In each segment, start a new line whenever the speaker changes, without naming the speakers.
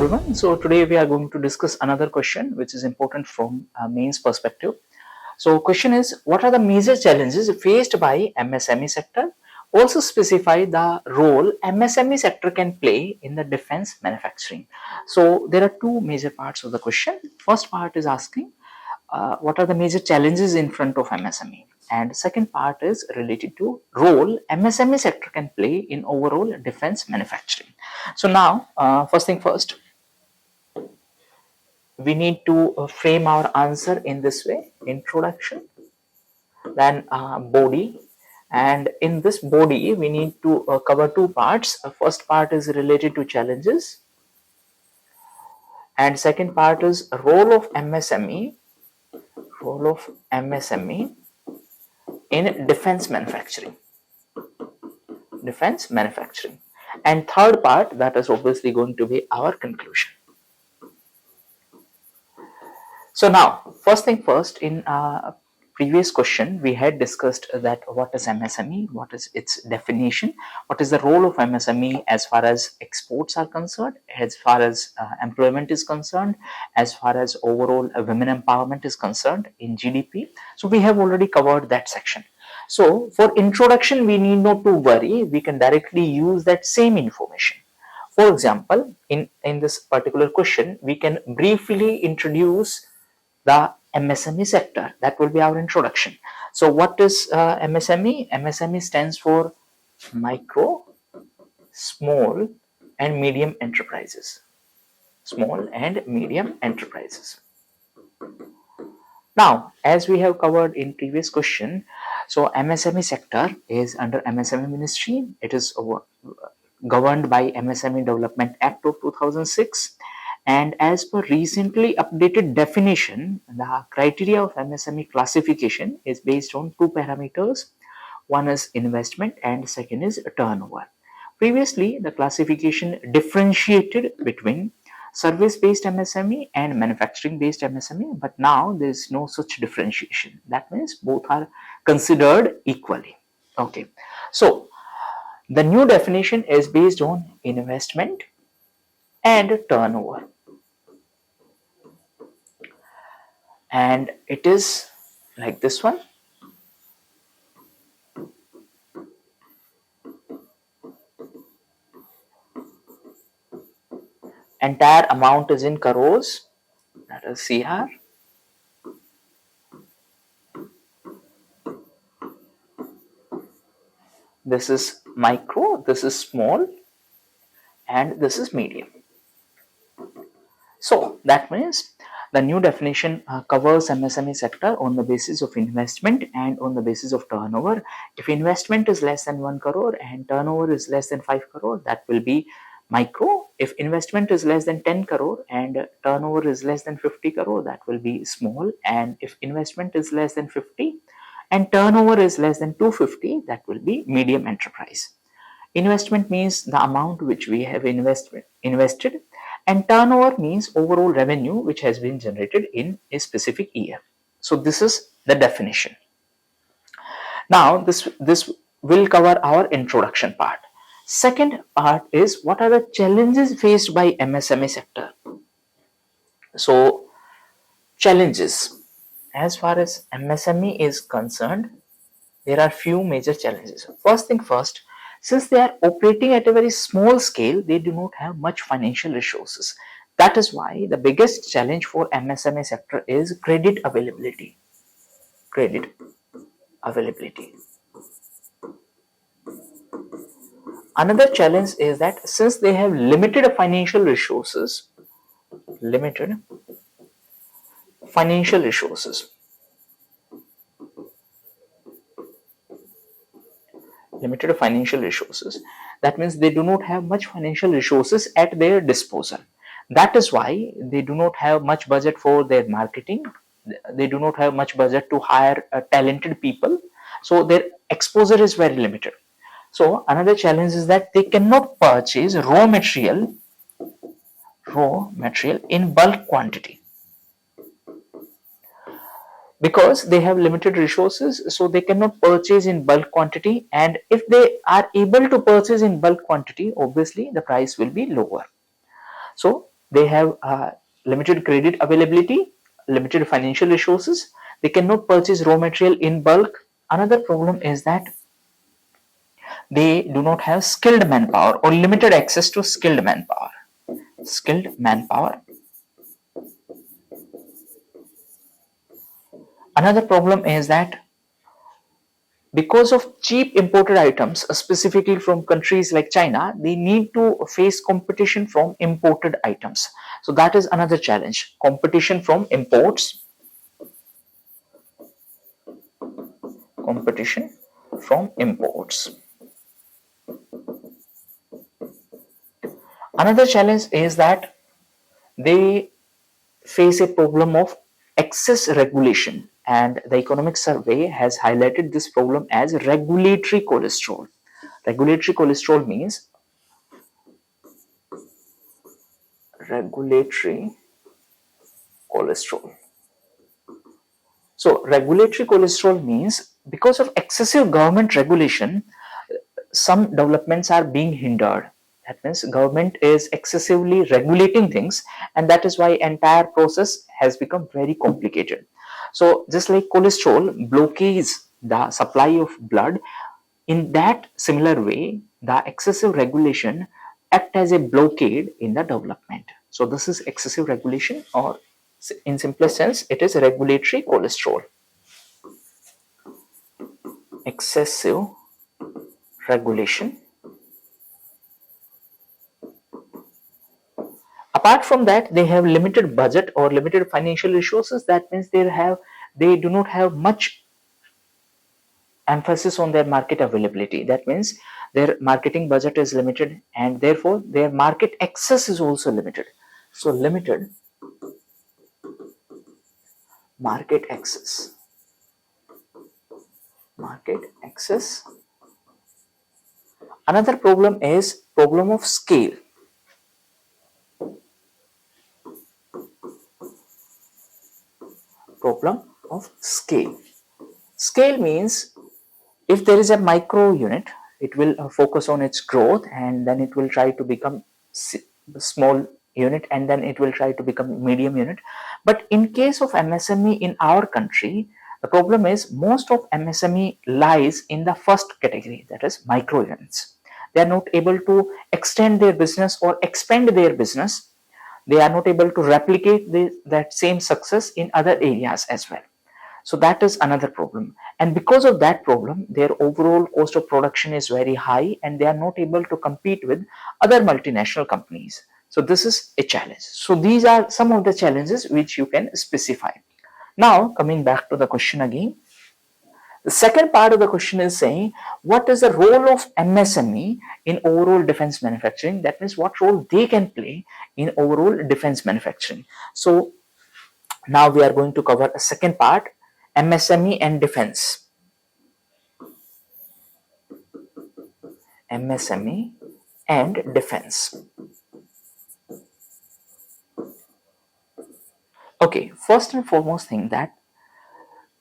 everyone. So today we are going to discuss another question which is important from mains perspective. So question is, what are the major challenges faced by MSME sector? Also specify the role MSME sector can play in the defense manufacturing. So there are two major parts of the question. First part is asking what are the major challenges in front of MSME, and second part is related to role MSME sector can play in overall defense manufacturing. So now first thing first, we need to frame our answer in this way: introduction, then body, and in this body we need to cover two parts. First part is related to challenges, and second part is role of MSME in defense manufacturing. And third part, that is obviously going to be our conclusion. So now, first thing first, in previous question we had discussed that what is MSME, what is its definition, what is the role of MSME as far as exports are concerned, as far as employment is concerned, as far as overall women empowerment is concerned in GDP. So we have already covered that section. So for introduction we need not to worry, we can directly use that same information. For example, in this particular question we can briefly introduce the MSME sector. That will be our introduction. So what is MSME? MSME stands for micro, small and medium enterprises. Now, as we have covered in previous question, so MSME sector is under MSME ministry. It is governed by MSME Development Act of 2006. And as per recently updated definition, the criteria of MSME classification is based on two parameters. One is investment and second is turnover. Previously, the classification differentiated between service-based MSME and manufacturing-based MSME, but now there is no such differentiation. That means both are considered equally. Okay, so the new definition is based on investment and turnover, and it is like this one. Entire amount is in crores, that is CR. This is micro, this is small, and this is medium. So that means the new definition covers MSME sector on the basis of investment and on the basis of turnover. If investment is less than 1 crore and turnover is less than 5 crore, that will be micro. If investment is less than 10 crore and turnover is less than 50 crore, that will be small. And if investment is less than 50 and turnover is less than 250, that will be medium enterprise. Investment means the amount which we have invested, and turnover means overall revenue which has been generated in a specific year. So this is the definition. Now this will cover our introduction part. Second part is, what are the challenges faced by MSME sector? So challenges, as far as MSME is concerned, there are few major challenges. First thing first, since they are operating at a very small scale, they do not have much financial resources. That is why the biggest challenge for MSME sector is credit availability. Another challenge is that since they have limited financial resources, that means they do not have much financial resources at their disposal. That is why they do not have much budget for their marketing. They do not have much budget to hire talented people. So their exposure is very limited. So another challenge is that they cannot purchase raw material in bulk quantity. Because they have limited resources, so they cannot purchase in bulk quantity, and if they are able to purchase in bulk quantity, obviously the price will be lower. So they have limited credit availability, limited financial resources, they cannot purchase raw material in bulk. Another problem is that they do not have skilled manpower or limited access to skilled manpower. Skilled manpower. Another problem is that because of cheap imported items, specifically from countries like China, they need to face competition from imported items. So that is another challenge. Competition from imports. Competition from imports. Another challenge is that they face a problem of excess regulation, and the economic survey has highlighted this problem as regulatory cholesterol. Regulatory cholesterol means regulatory cholesterol. So regulatory cholesterol means because of excessive government regulation, some developments are being hindered. That means government is excessively regulating things, and that is why entire process has become very complicated. So just like cholesterol blockades the supply of blood, in that similar way, the excessive regulation act as a blockade in the development. So this is excessive regulation, or in simplest sense, it is regulatory cholesterol. Excessive regulation. Apart from that, they have limited budget or limited financial resources. That means they do not have much emphasis on their market availability. That means their marketing budget is limited, and therefore their market access is also limited. So limited market access. Market access. Another problem is problem of scale. Problem of scale. Scale means if there is a micro unit, it will focus on its growth, and then it will try to become small unit, and then it will try to become medium unit. But in case of MSME in our country, the problem is most of MSME lies in the first category, that is micro units. They are not able to extend their business or expand their business. They are not able to replicate that same success in other areas as well. So that is another problem. And because of that problem, their overall cost of production is very high, and they are not able to compete with other multinational companies. So this is a challenge. So these are some of the challenges which you can specify. Now, coming back to the question again, the second part of the question is saying, what is the role of MSME in overall defense manufacturing? That means what role they can play in overall defense manufacturing. So now we are going to cover a second part, MSME and defense. MSME and defense. Okay, first and foremost thing that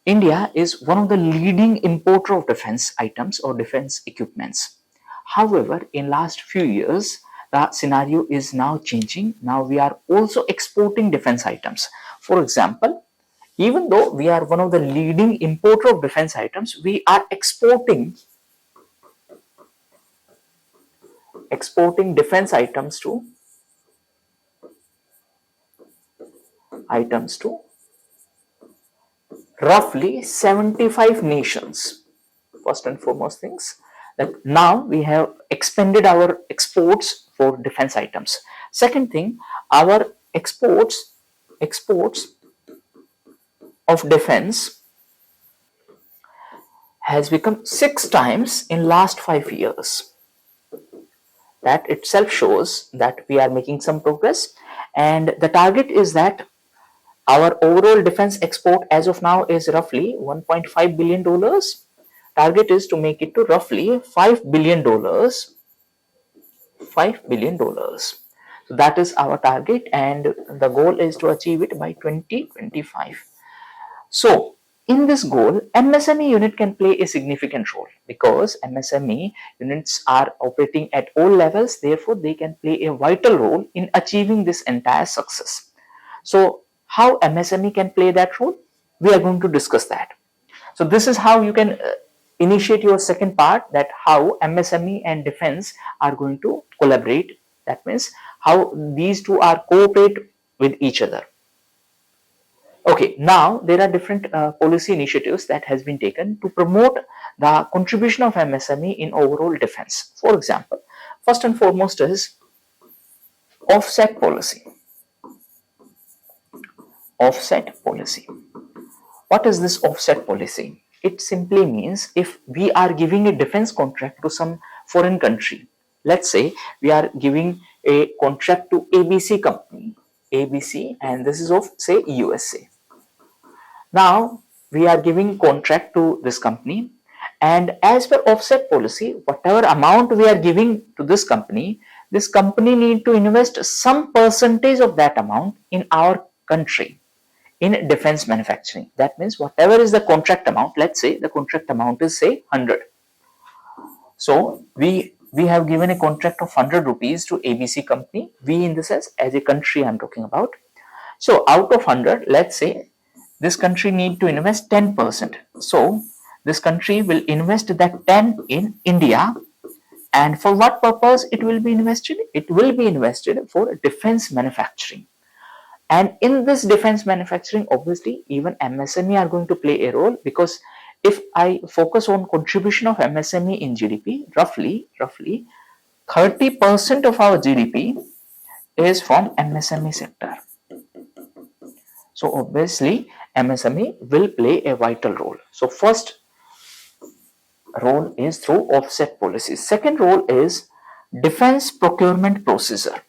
India is one of the leading importer of defense items or defense equipments. However, in last few years, the scenario is now changing. Now we are also exporting defense items. For example, even though we are one of the leading importer of defense items, we are exporting defense items to roughly 75 nations. First and foremost things that now we have expanded our exports for defense items. Second thing, our exports of defense has become 6 times in last 5 years. That itself shows that we are making some progress, and the target is that our overall defense export as of now is roughly $1.5 billion. Target is to make it to roughly $5 billion. $5 billion. So that is our target, and the goal is to achieve it by 2025. So in this goal, MSME unit can play a significant role because MSME units are operating at all levels. Therefore, they can play a vital role in achieving this entire success. So, how MSME can play that role? We are going to discuss that. So, this is how you can initiate your second part, that how MSME and defense are going to collaborate. That means how these two are cooperate with each other. Okay, now there are different policy initiatives that has been taken to promote the contribution of MSME in overall defense. For example, first and foremost is offset policy. Offset policy. What is this offset policy? It simply means if we are giving a defense contract to some foreign country, let's say we are giving a contract to ABC company, ABC, and this is of say USA. Now we are giving contract to this company, and as per offset policy, whatever amount we are giving to this company need to invest some percentage of that amount in our country in defense manufacturing. That means whatever is the contract amount, let's say the contract amount is say 100. So we have given a contract of 100 rupees to ABC company. We in the sense as a country I'm talking about. So out of 100, let's say this country need to invest 10%. So this country will invest that 10 in India. And for what purpose it will be invested? It will be invested for defense manufacturing. And in this defense manufacturing, obviously, even MSME are going to play a role, because if I focus on contribution of MSME in GDP, roughly 30% of our GDP is from MSME sector. So obviously, MSME will play a vital role. So first role is through offset policies. Second role is defense procurement procedure.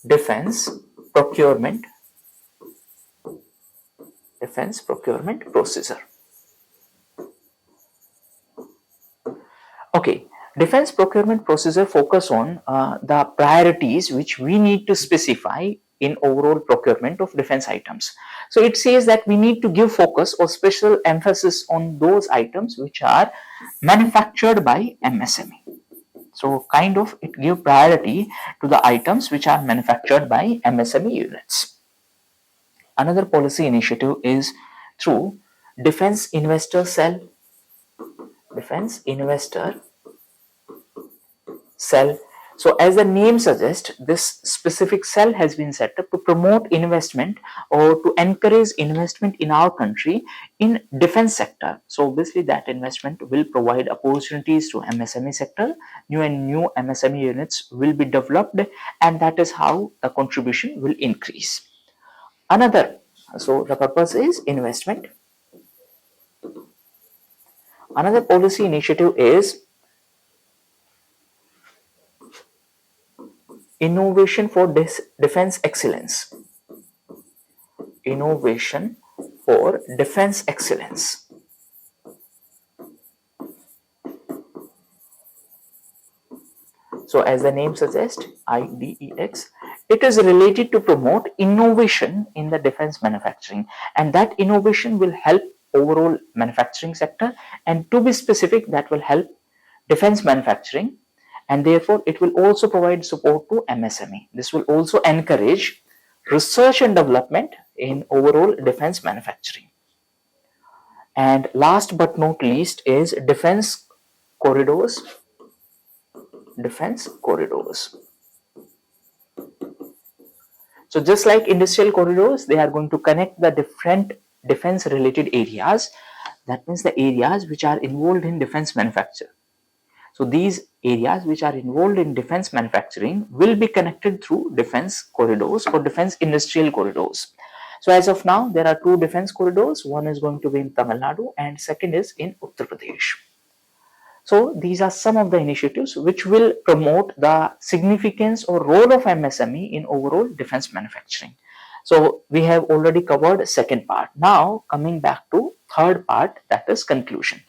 Defense procurement procedure. Okay, defense procurement procedure focus on the priorities which we need to specify in overall procurement of defense items. So it says that we need to give focus or special emphasis on those items which are manufactured by MSME. So kind of it give priority to the items which are manufactured by MSME units. Another policy initiative is through defense investor cell. Defense investor cell. So as the name suggests, this specific cell has been set up to promote investment or to encourage investment in our country in defense sector. So obviously that investment will provide opportunities to MSME sector. New MSME units will be developed, and that is how the contribution will increase. So the purpose is investment. Another policy initiative is innovation for defense excellence. Innovation for defense excellence. So as the name suggests, IDEX, it is related to promote innovation in the defense manufacturing, and that innovation will help overall manufacturing sector, and to be specific, that will help defense manufacturing, and therefore it will also provide support to MSME. This will also encourage research and development in overall defense manufacturing. And last but not least is defense corridors. Defense corridors. So just like industrial corridors, they are going to connect the different defense related areas. That means the areas which are involved in defense manufacture. So these areas which are involved in defense manufacturing will be connected through defense corridors or defense industrial corridors. So as of now, there are two defense corridors. One is going to be in Tamil Nadu and second is in Uttar Pradesh. So these are some of the initiatives which will promote the significance or role of MSME in overall defense manufacturing. So we have already covered second part. Now coming back to third part, that is conclusion.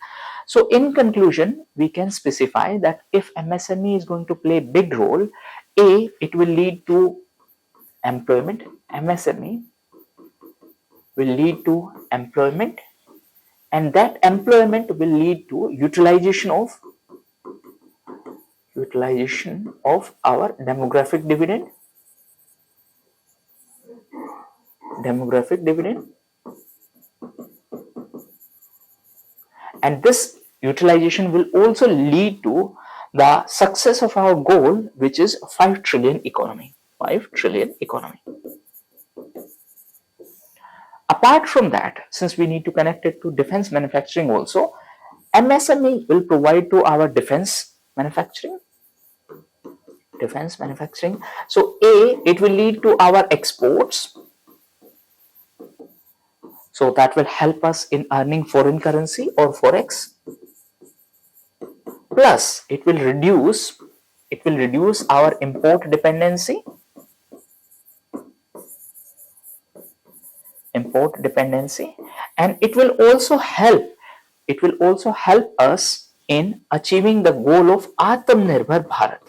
So in conclusion, we can specify that if MSME is going to play a big role, A, it will lead to employment. MSME will lead to employment, and that employment will lead to utilization of our demographic dividend, and this utilization will also lead to the success of our goal, which is 5 trillion economy. Apart from that, since we need to connect it to defense manufacturing also, MSME will provide to our defense manufacturing. So it will lead to our exports. So that will help us in earning foreign currency or forex. Plus, it will reduce our import dependency. And it will also help us in achieving the goal of Atmanirbhar Bharat.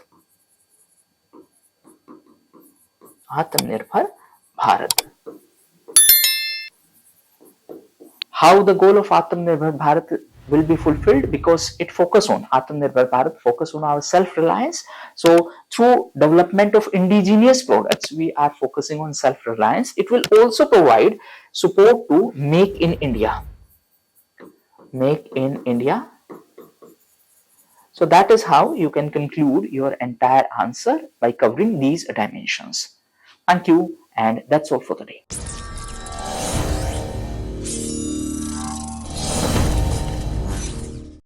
How the goal of Atmanirbhar Bharat will be fulfilled? Because it focus on Atmanirbhar Bharat, focus on our self-reliance. So through development of indigenous products, we are focusing on self-reliance. It will also provide support to Make in India. So that is how you can conclude your entire answer by covering these dimensions. Thank you, and that's all for today.